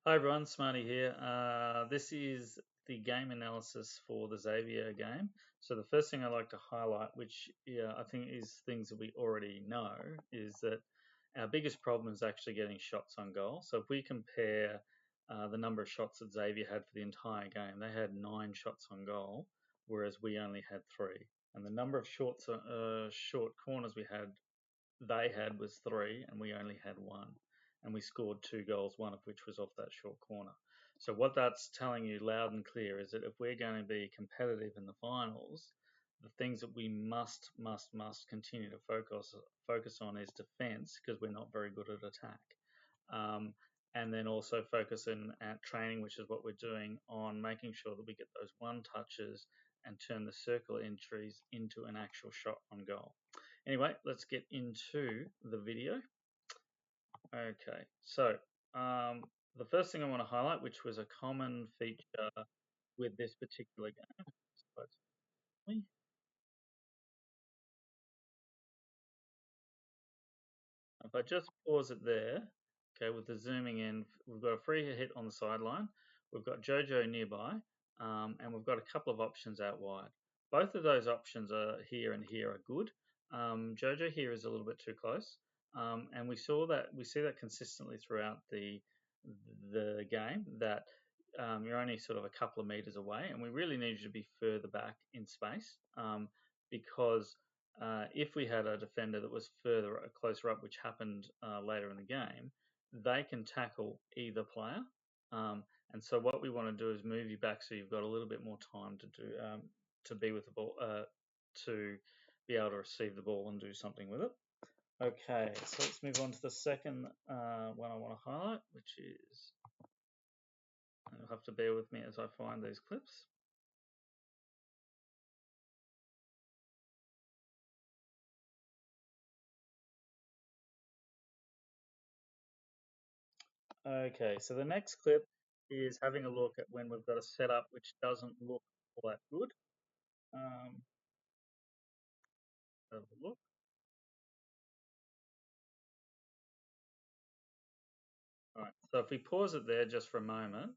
Hi everyone, Smarty here. This is the game analysis for the Xavier game. So the first thing I'd like to highlight, which I think is things that we already know, is that our biggest problem is actually getting shots on goal. So if we compare the number of shots that Xavier had for the entire game, they had 9 shots on goal, whereas we only had 3. And the number of short corners they had was 3, and we only had 1. And we scored 2 goals, one of which was off that short corner. So what that's telling you loud and clear is that if we're going to be competitive in the finals, the things that we must continue to focus on is defence because we're not very good at attack. And then also focusing at training, which is what we're doing, on making sure that we get those one touches and turn the circle entries into an actual shot on goal. Anyway, let's get into the video. Okay, so the first thing I want to highlight, which was a common feature with this particular game, if I just pause it there, okay, with the zooming in, we've got a free hit on the sideline, we've got Jojo nearby, and we've got a couple of options out wide. Both of those options are here and here are good. Jojo here is a little bit too close, and we see that consistently throughout the game that you're only sort of a couple of meters away, and we really need you to be further back in space because if we had a defender that was closer up, which happened later in the game, they can tackle either player. And so what we want to do is move you back so you've got a little bit more time to be with the ball, to be able to receive the ball and do something with it. Okay, so let's move on to the second one I want to highlight, which is, you'll have to bear with me as I find these clips. Okay, so the next clip is having a look at when we've got a setup which doesn't look all that good. Um, have a look. All right, so if we pause it there just for a moment,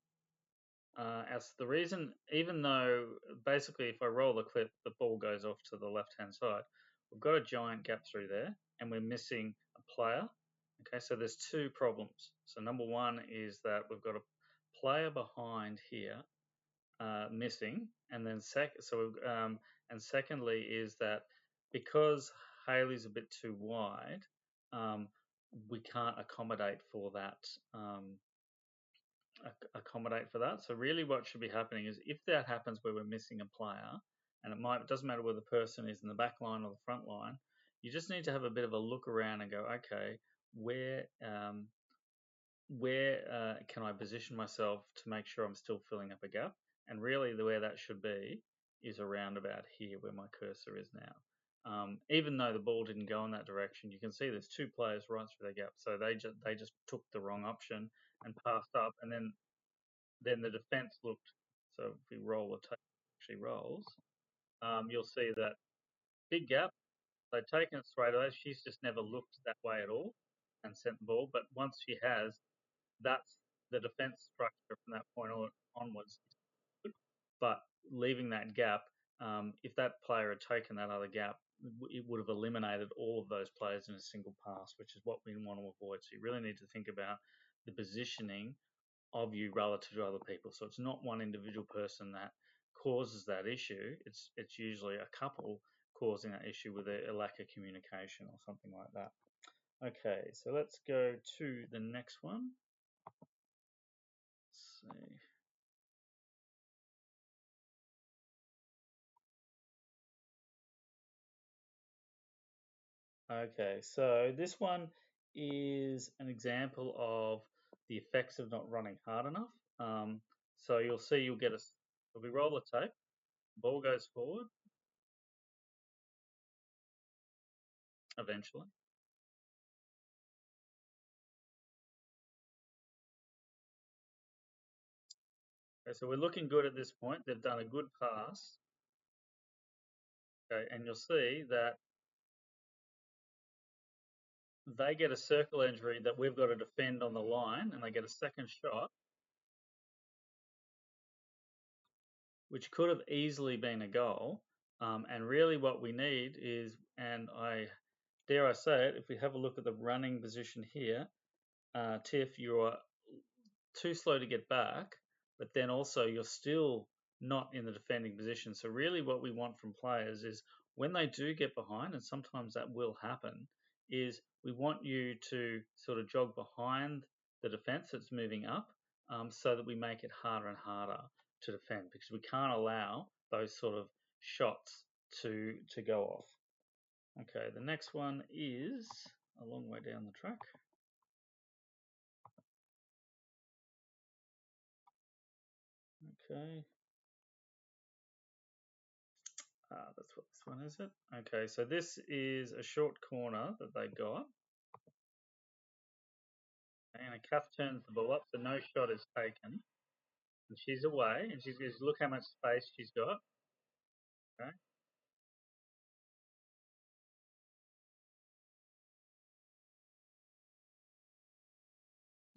as the reason, even though basically if I roll the clip, the ball goes off to the left-hand side, we've got a giant gap through there and we're missing a player. Okay, so there's 2 problems. So number one is that we've got a player behind here missing, and then secondly is that because Haley's a bit too wide, um, we can't accommodate for that. So really, what should be happening is if that happens where we're missing a player, and it doesn't matter whether the person is in the back line or the front line, you just need to have a bit of a look around and go, okay, where can I position myself to make sure I'm still filling up a gap? And really, the way that should be is around about here where my cursor is now. Even though the ball didn't go in that direction, you can see there's 2 players right through the gap, so they just took the wrong option and passed up, and then the defence looked. So if we roll the tape, actually rolls, you'll see that big gap. They've taken it straight away. She's just never looked that way at all and sent the ball. But once she has, that's the defence structure from that point onwards. But leaving that gap, if that player had taken that other gap, it would have eliminated all of those players in a single pass, which is what we want to avoid. So you really need to think about the positioning of you relative to other people. So it's not one individual person that causes that issue. It's usually a couple causing that issue with a lack of communication or something like that. Okay, so let's go to the next one. Let's see. Okay, so this one is an example of the effects of not running hard enough. So you'll see if we roll the tape, ball goes forward eventually. Okay, so we're looking good at this point. They've done a good pass. Okay, and you'll see that they get a circle injury that we've got to defend on the line, and they get a second shot. which could have easily been a goal. And really, what we need is, and I dare I say it, if we have a look at the running position here, Tiff, you are too slow to get back, but then also you're still not in the defending position. So really, what we want from players is when they do get behind, and sometimes that will happen, is we want you to sort of jog behind the defence that's moving up, so that we make it harder and harder to defend because we can't allow those sort of shots to go off. Okay, the next one is a long way down the track. Okay. That's what this one is it. Okay, so this is a short corner that they got. And a Kath turns the ball up, so no shot is taken. And she's away, and she's look how much space she's got. Okay,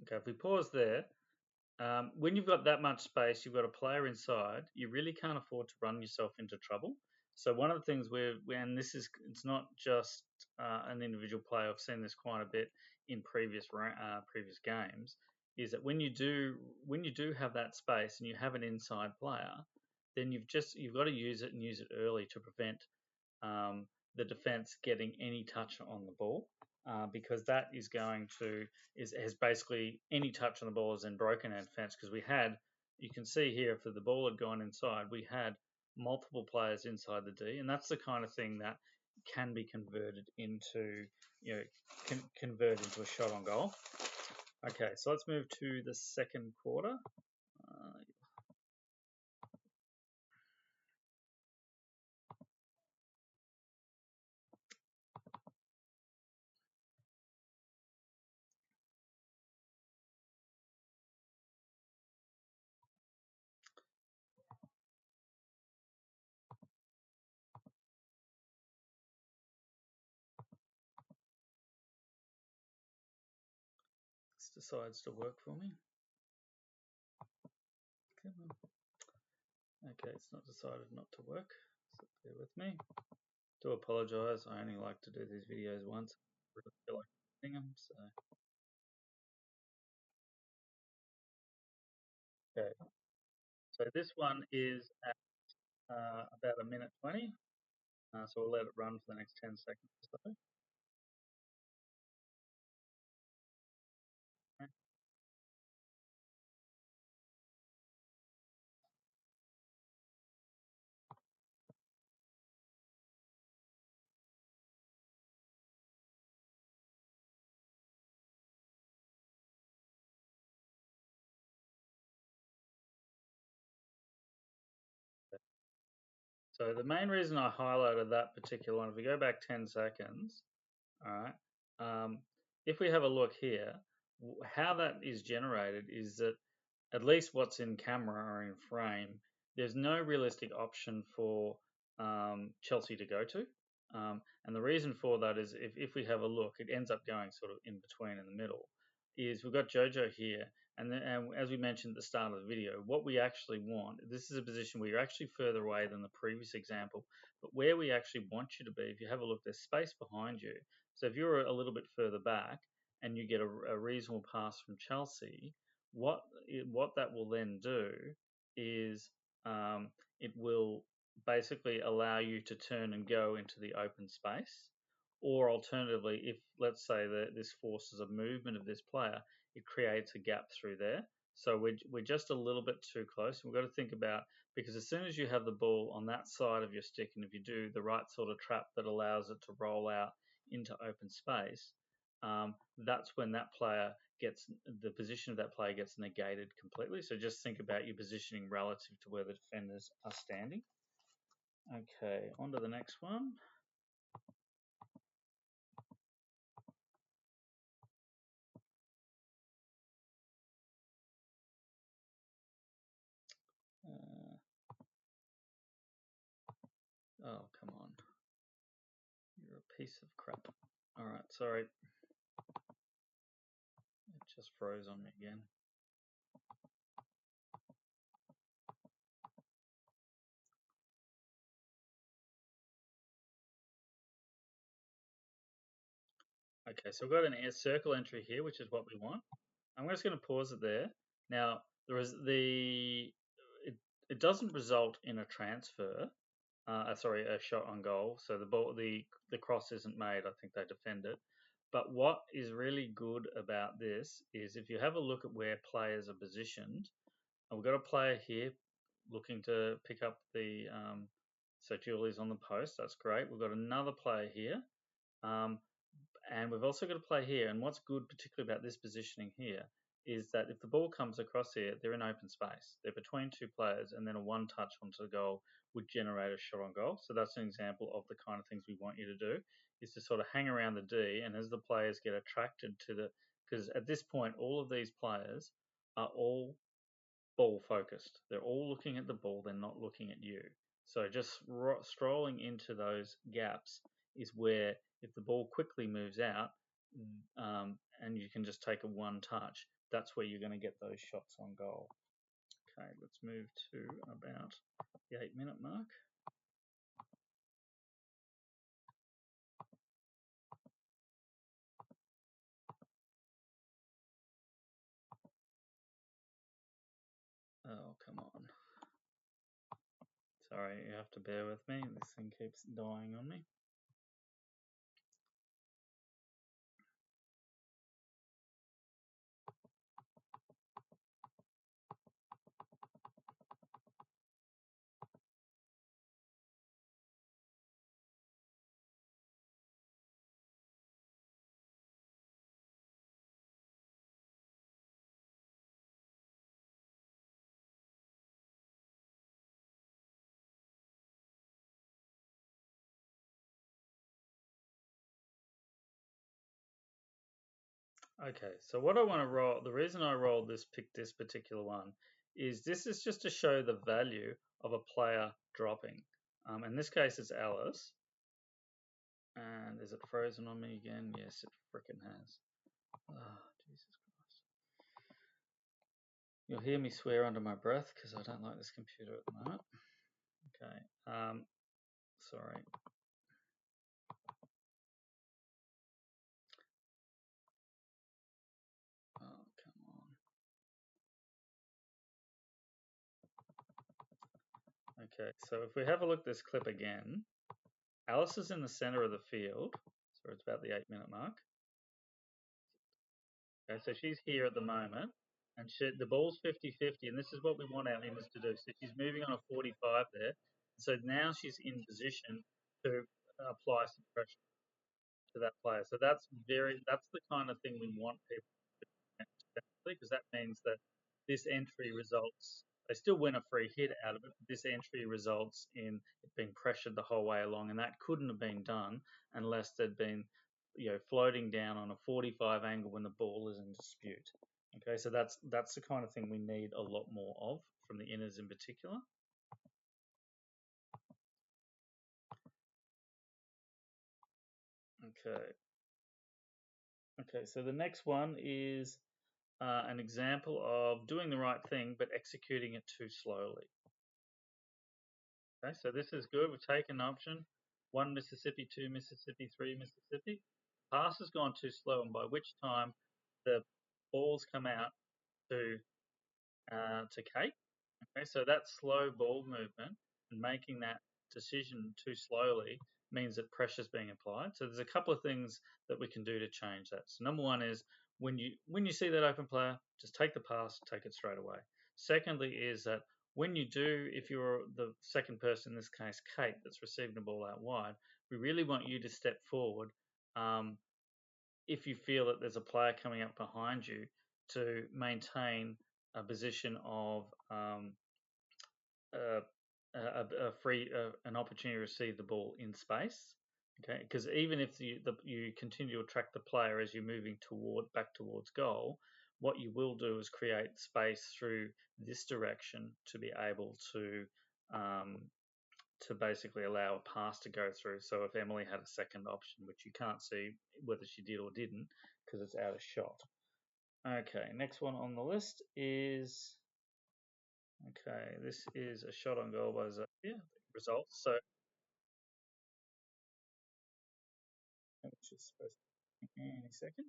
okay if we pause there, when you've got that much space, you've got a player inside, you really can't afford to run yourself into trouble. So one of the things and this is, it's not just an individual player. I've seen this quite a bit in previous games. Is that when you do have that space and you have an inside player, then you've got to use it and use it early to prevent the defense getting any touch on the ball, because that is going to is has basically any touch on the ball is then broken our defense because we had, you can see here, if the ball had gone inside, we had multiple players inside the D, and that's the kind of thing that can be converted into, convert into a shot on goal. Okay, so let's move to the second quarter. This decides to work for me. Come on. Okay, it's not decided not to work, so bear with me. Do apologise. I only like to do these videos once. I really feel like doing them. So okay. So this one is at about a minute 20. So we'll let it run for the next 10 seconds or so. Okay. So the main reason I highlighted that particular one, if we go back 10 seconds, all right, if we have a look here, how that is generated is that at least what's in camera or in frame, there's no realistic option for Chelsea to go to. And the reason for that is if we have a look, it ends up going sort of in between in the middle. Is we've got Jojo here, and as we mentioned at the start of the video, what we actually want, this is a position where you're actually further away than the previous example, but where we actually want you to be, if you have a look, there's space behind you. So if you're a little bit further back and you get a reasonable pass from Chelsea, what that will then do is it will basically allow you to turn and go into the open space. Or alternatively, if let's say that this forces a movement of this player, it creates a gap through there. So we're just a little bit too close. We've got to think about, because as soon as you have the ball on that side of your stick, and if you do the right sort of trap that allows it to roll out into open space, that's when that player gets, the position of that player gets negated completely. So just think about your positioning relative to where the defenders are standing. Okay, on to the next one. Uh, oh, come on. You're a piece of crap. All right, sorry. It just froze on me again. Okay, so we've got a circle entry here, which is what we want. I'm just going to pause it there. Now, there is it, it doesn't result in a transfer. Sorry, a shot on goal. So the cross isn't made. I think they defend it. But what is really good about this is if you have a look at where players are positioned, and we've got a player here looking to pick up the. So Julie's on the post. That's great. We've got another player here. Um, and we've also got a play here. And what's good, particularly about this positioning here, is that if the ball comes across here, they're in open space. They're between two players, and then a one touch onto the goal would generate a shot on goal. So that's an example of the kind of things we want you to do, is to sort of hang around the D, and as the players get attracted to the, because at this point, all of these players are all ball focused. They're all looking at the ball. They're not looking at you. So just strolling into those gaps is where if the ball quickly moves out, and you can just take a one touch, that's where you're going to get those shots on goal. Okay, let's move to about the 8-minute mark. Oh, come on. Sorry, you have to bear with me. This thing keeps dying on me. Okay, so what I want to roll, the reason I rolled picked this particular one, is this is just to show the value of a player dropping. In this case, it's Alice. And is it frozen on me again? Yes, it frickin' has. Oh, Jesus Christ. You'll hear me swear under my breath because I don't like this computer at the moment. Okay, sorry. Oh, come on. Okay, so if we have a look at this clip again, Alice is in the center of the field, so it's about the 8-minute mark. Okay, so she's here at the moment, and the ball's 50-50, and this is what we want our image to do. So she's moving on a 45 there. So now she's in position to apply some pressure to that player. So that's the kind of thing we want people to do, because that means that this entry results. They still win a free hit out of it. But this entry results in it being pressured the whole way along, and that couldn't have been done unless there'd been, floating down on a 45 angle when the ball is in dispute. Okay, so that's the kind of thing we need a lot more of from the inners in particular. Okay. Okay, so the next one is an example of doing the right thing but executing it too slowly. Okay, so this is good. We've taken an option. 1 Mississippi, 2 Mississippi, 3 Mississippi. Pass has gone too slow, and by which time the balls come out to Kate. Okay, so that slow ball movement and making that decision too slowly means that pressure is being applied. So there's a couple of things that we can do to change that. So number one is when you see that open player, just take the pass, take it straight away. Secondly, is that when you do, if you're the second person, in this case Kate, that's receiving the ball out wide, we really want you to step forward. If you feel that there's a player coming up behind you, to maintain a position of uh, an opportunity to receive the ball in space. Okay, because even if you continue to attract the player as you're moving back towards goal, what you will do is create space through this direction to be able to basically allow a pass to go through. So if Emily had a second option, which you can't see whether she did or didn't because it's out of shot. Okay, next one on the list is, okay, this is a shot on goal by Xavier. Results. So, which is supposed Any second.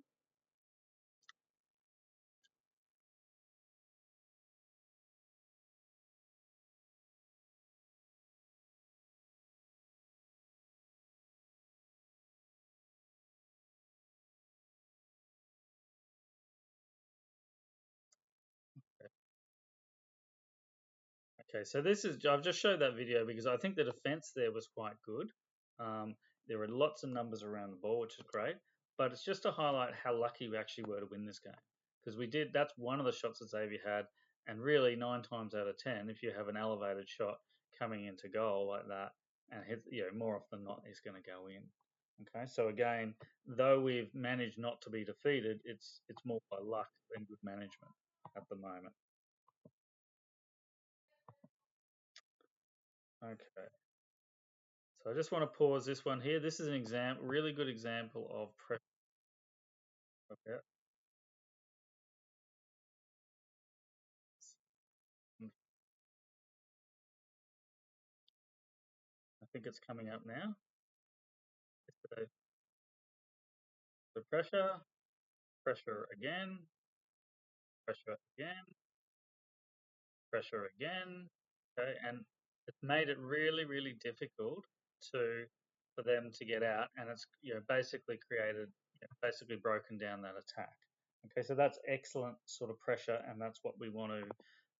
Okay, so this is I've just showed that video because I think the defense there was quite good. Um, there were lots of numbers around the ball, which is great, but it's just to highlight how lucky we actually were to win this game because we did. That's one of the shots that Xavier had, and really 9 times out of 10, if you have an elevated shot coming into goal like that, and hit, more often than not, is going to go in. Okay, so again, though we've managed not to be defeated, it's more by luck than good management at the moment. Okay. So I just want to pause this one here. This is an example, really good example of pressure. Okay. I think it's coming up now. So the pressure, pressure again, pressure again, pressure again. Okay, and it's made it really, really difficult to for them to get out, and it's basically created, basically broken down that attack. Okay, so that's excellent sort of pressure, and that's what we want to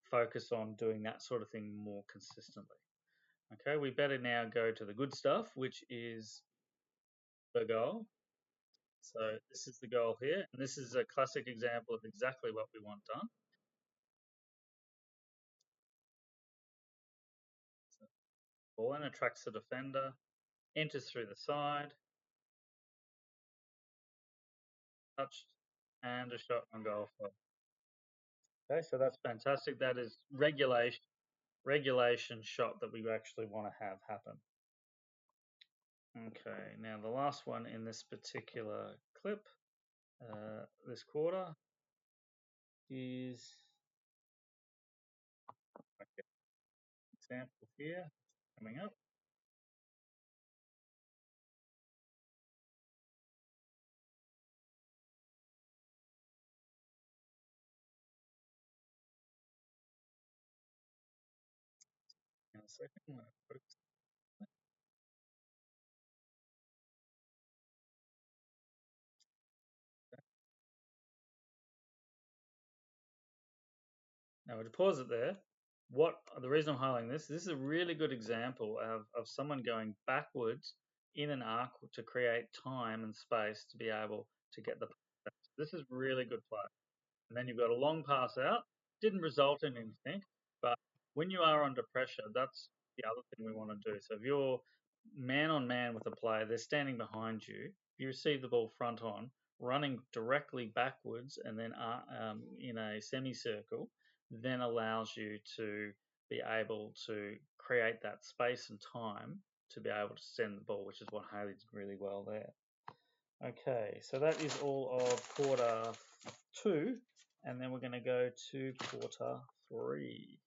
focus on doing that sort of thing more consistently. Okay, we better now go to the good stuff, which is the goal. So this is the goal here, and this is a classic example of exactly what we want done. So ball in attracts the defender, enters through the side, touched, and a shot on goal for. Okay, so that's fantastic. That is regulation shot that we actually want to have happen. Okay, now the last one in this particular clip, this quarter, is okay, example here coming up. In a second. Now, to pause it there, what the reason I'm highlighting this is a really good example of someone going backwards in an arc to create time and space to be able to get the. This is really good play. And then you've got a long pass out. Didn't result in anything, but when you are under pressure, that's the other thing we want to do. So if you're man on man with a player, they're standing behind you. You receive the ball front on, running directly backwards, and then in a semicircle, then allows you to be able to create that space and time to be able to send the ball, which is what Haley did really well there. Okay, so that is all of quarter two, and then we're going to go to quarter three.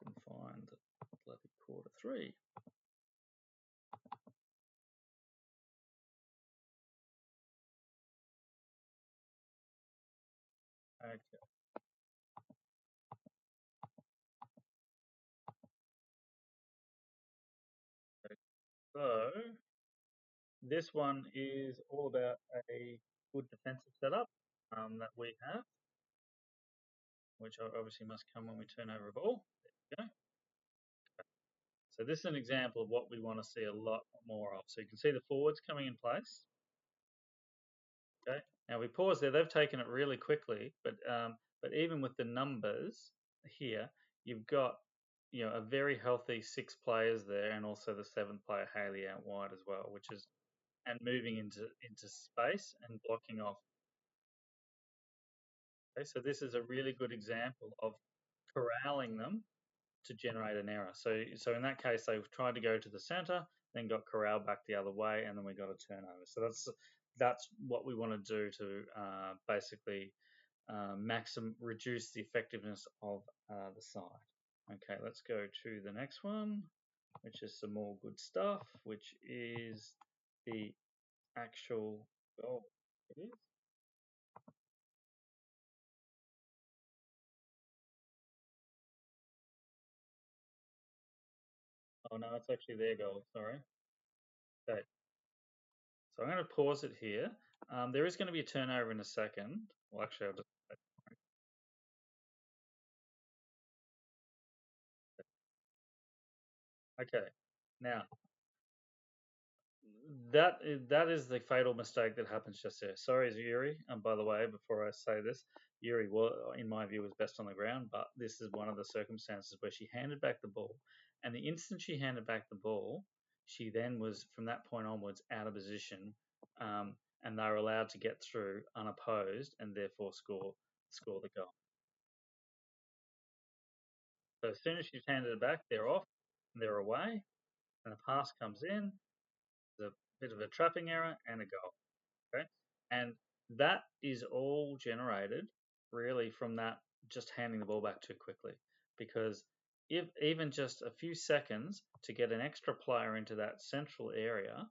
And find bloody quarter three. Okay, so this one is all about a good defensive setup that we have, which obviously must come when we turn over a ball. There we go. So this is an example of what we want to see a lot more of. So you can see the forwards coming in place. Okay. Now we pause there. They've taken it really quickly, but even with the numbers here, you've got a very healthy 6 players there, and also the 7th player Haley out wide as well, which is and moving into space and blocking off. Okay, so this is a really good example of corralling them to generate an error. So in that case, they tried to go to the center, then got corralled back the other way, and then we got a turnover. So that's what we want to do to basically reduce the effectiveness of the side. Okay, let's go to the next one, which is some more good stuff, which is the actual goal. It is. Oh no, it's actually their goal. Sorry. Okay. So I'm going to pause it here. There is going to be a turnover in a second. Well, actually, I'll just. Okay. Now, that is the fatal mistake that happens just there. Sorry, Yuri. And by the way, before I say this, Yuri, well, in my view, was best on the ground, but this is one of the circumstances where she handed back the ball, and the instant she handed back the ball, she then was from that point onwards out of position, and they were allowed to get through unopposed and therefore score the goal. So as soon as she's handed it back, they're off, and they're away, and the pass comes in. There's a bit of a trapping error and a goal. Okay. And that is all generated really from that just handing the ball back too quickly. Because if even just a few seconds to get an extra player into that central area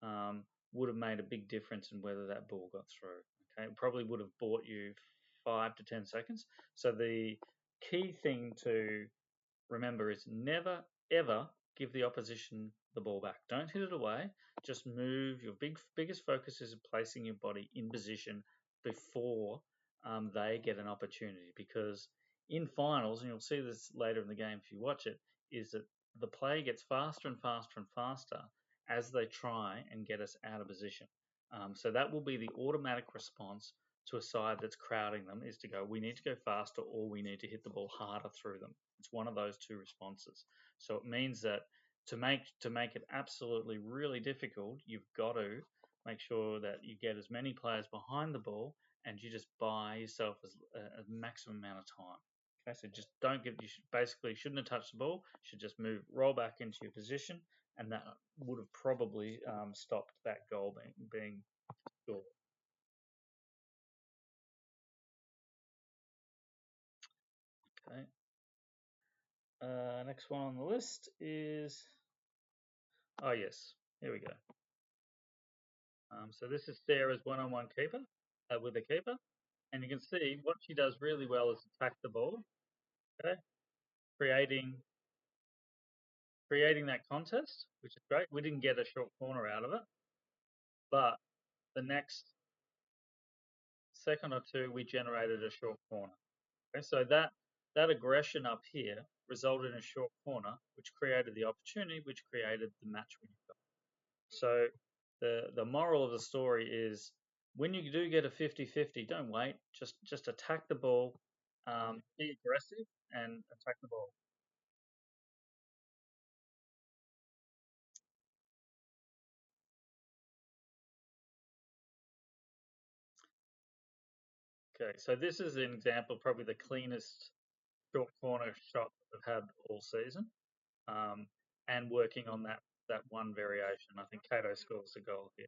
um, would have made a big difference in whether that ball got through. Okay. It probably would have bought you 5 to 10 seconds. So the key thing to remember is never ever give the opposition the ball back. Don't hit it away. Just move. Your biggest focus is placing your body in position before they get an opportunity. Because in finals, and you'll see this later in the game if you watch it, is that the play gets faster and faster and faster as they try and get us out of position. So that will be the automatic response to a side that's crowding them is to go, we need to go faster or we need to hit the ball harder through them. It's one of those two responses. So it means that to make it absolutely really difficult, you've got to make sure that you get as many players behind the ball and you just buy yourself a maximum amount of time. Okay, so just don't give you basically shouldn't have touched the ball. Should just move, roll back into your position, and that would have probably stopped that goal being scored. Okay. Next one on the list is oh yes, here we go. So this is Sarah's one-on-one keeper with the keeper, and you can see what she does really well is attack the ball, okay, creating creating that contest, which is great. We didn't get a short corner out of it, but the next second or two we generated a short corner. Okay, so that aggression up here resulted in a short corner, which created the opportunity, which created the match winning goal. So the moral of the story is when you do get a 50-50, don't wait. Just attack the ball, be aggressive, and attack the ball. Okay, so this is an example, probably the cleanest short corner shot I've had all season, um, and working on that one variation. I think Cato scores a goal here.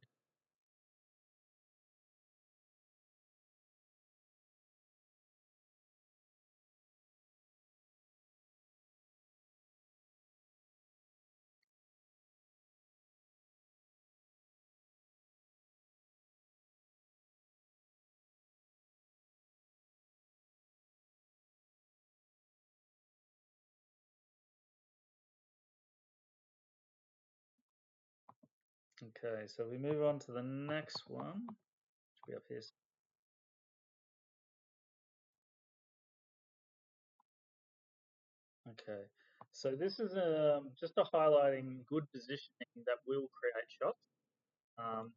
Okay, so we move on to the next one. Should be up here. Okay, so this is just a highlighting good positioning that will create shots. Um,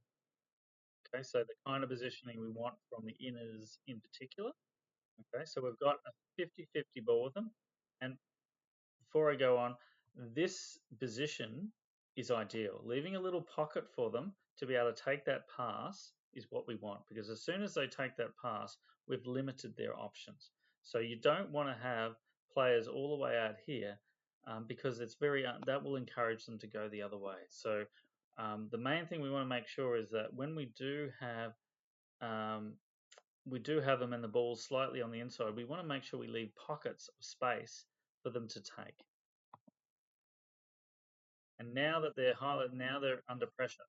okay, so the kind of positioning we want from the inners in particular. Okay, so we've got a 50-50 ball with them. And before I go on, this position is ideal. Leaving a little pocket for them to be able to take that pass is what we want because as soon as they take that pass, we've limited their options. So you don't want to have players all the way out here because it's very that will encourage them to go the other way. So the main thing we want to make sure is that when um, we do have them in the ball slightly on the inside, we want to make sure we leave pockets of space for them to take. And now that they're under pressure.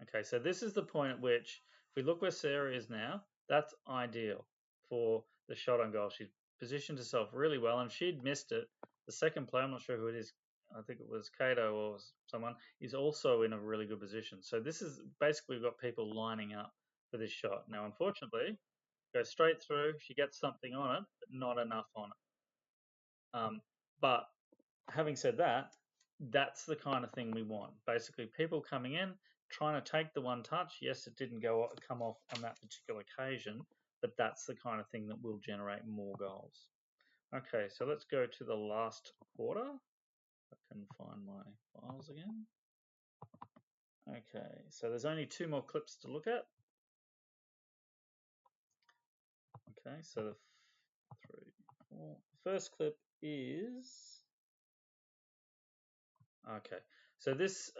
Okay, so this is the point at which, if we look where Sarah is now, that's ideal for the shot on goal. She's positioned herself really well, and she'd missed it. The second player, I'm not sure who it is, I think it was Cato or someone, is also in a really good position. So this is basically, we've got people lining up for this shot. Now, unfortunately, goes straight through. She gets something on it, but not enough on it. But having said that, that's the kind of thing we want. Basically, people coming in, trying to take the one touch. Yes, it didn't come off on that particular occasion, but that's the kind of thing that will generate more goals. Okay, so let's go to the last quarter. I can find my files again. Okay, so there's only 2 more clips to look at. Okay, so the 3, 4. First clip is okay. So this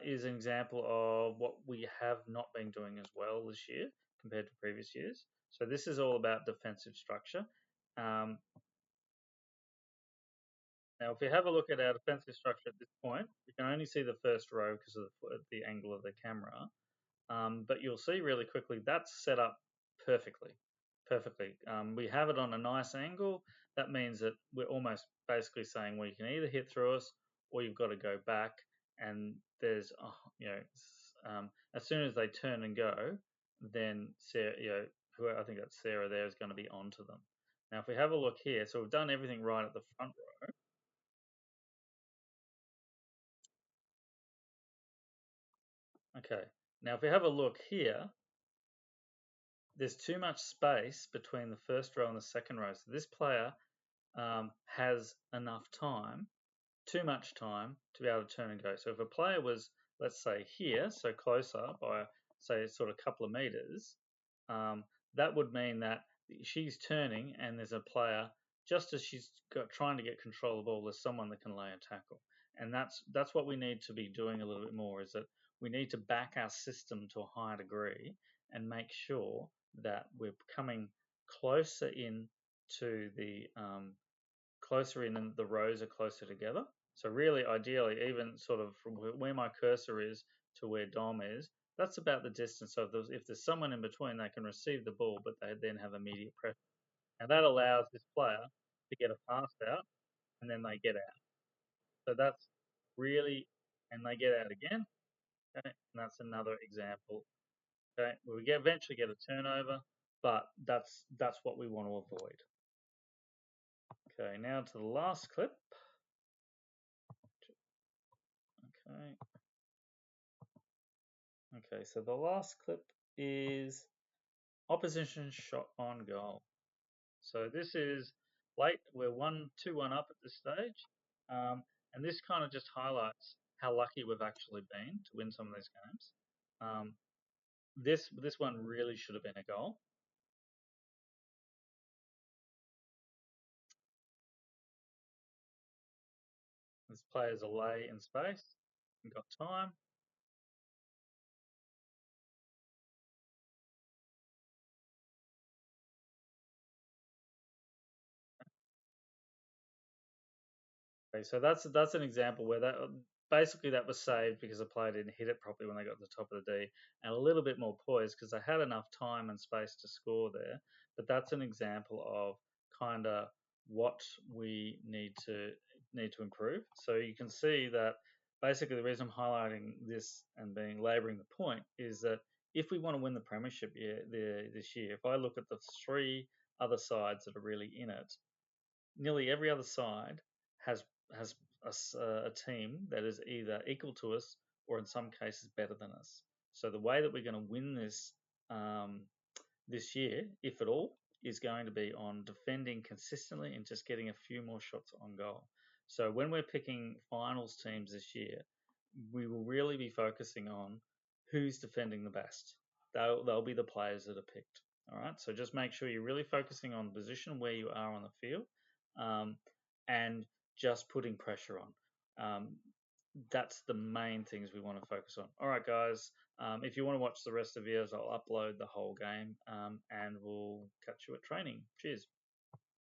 is an example of what we have not been doing as well this year compared to previous years. So this is all about defensive structure. Um, Now, if we have a look at our defensive structure at this point, we can only see the first row because of the angle of the camera. But you'll see really quickly that's set up perfectly. Perfectly. We have it on a nice angle. That means that we're almost basically saying, well, you can either hit through us or you've got to go back. And there's, as soon as they turn and go, then Sarah, who I think that's Sarah there, is going to be onto them. Now, if we have a look here, so we've done everything right at the front row. Okay. Now, if we have a look here, there's too much space between the first row and the second row. So this player has enough time, too much time, to be able to turn and go. So if a player was, let's say, here, so closer by, say, sort of a couple of meters, that would mean that she's turning and there's a player, just as she's trying to get control of the ball, there's someone that can lay a tackle. And that's what we need to be doing a little bit more, is that we need to back our system to a higher degree and make sure that we're coming closer in to the closer in and the rows are closer together. So really, ideally, even sort of from where my cursor is to where Dom is, that's about the distance. So if there's someone in between, they can receive the ball, but they then have immediate pressure. And that allows this player to get a pass out, and then they get out. So that's really, and they get out again. Okay, and that's another example. Okay, we eventually get a turnover, but that's what we want to avoid. Okay, now to the last clip. Okay. Okay, so the last clip is opposition shot on goal. So this is late. We're 2-1 up at this stage. And this kind of just highlights how lucky we've actually been to win some of these games. This one really should have been a goal. This player's away in space. We've got time. Okay, so that's an example where that basically that was saved because the player didn't hit it properly when they got to the top of the D, and a little bit more poise because they had enough time and space to score there. But that's an example of kind of what we need to improve. So you can see that basically the reason I'm highlighting this and being labouring the point is that if we want to win the premiership this year, if I look at the 3 other sides that are really in it, nearly every other side has a team that is either equal to us or in some cases better than us. So the way that we're going to win this year, if at all, is going to be on defending consistently and just getting a few more shots on goal. So when we're picking finals teams this year, we will really be focusing on who's defending the best. They'll be the players that are picked. All right. So just make sure you're really focusing on the position where you are on the field, and just putting pressure on. That's the main things we want to focus on. All right, guys. If you want to watch the rest of the videos, I'll upload the whole game, and we'll catch you at training. Cheers.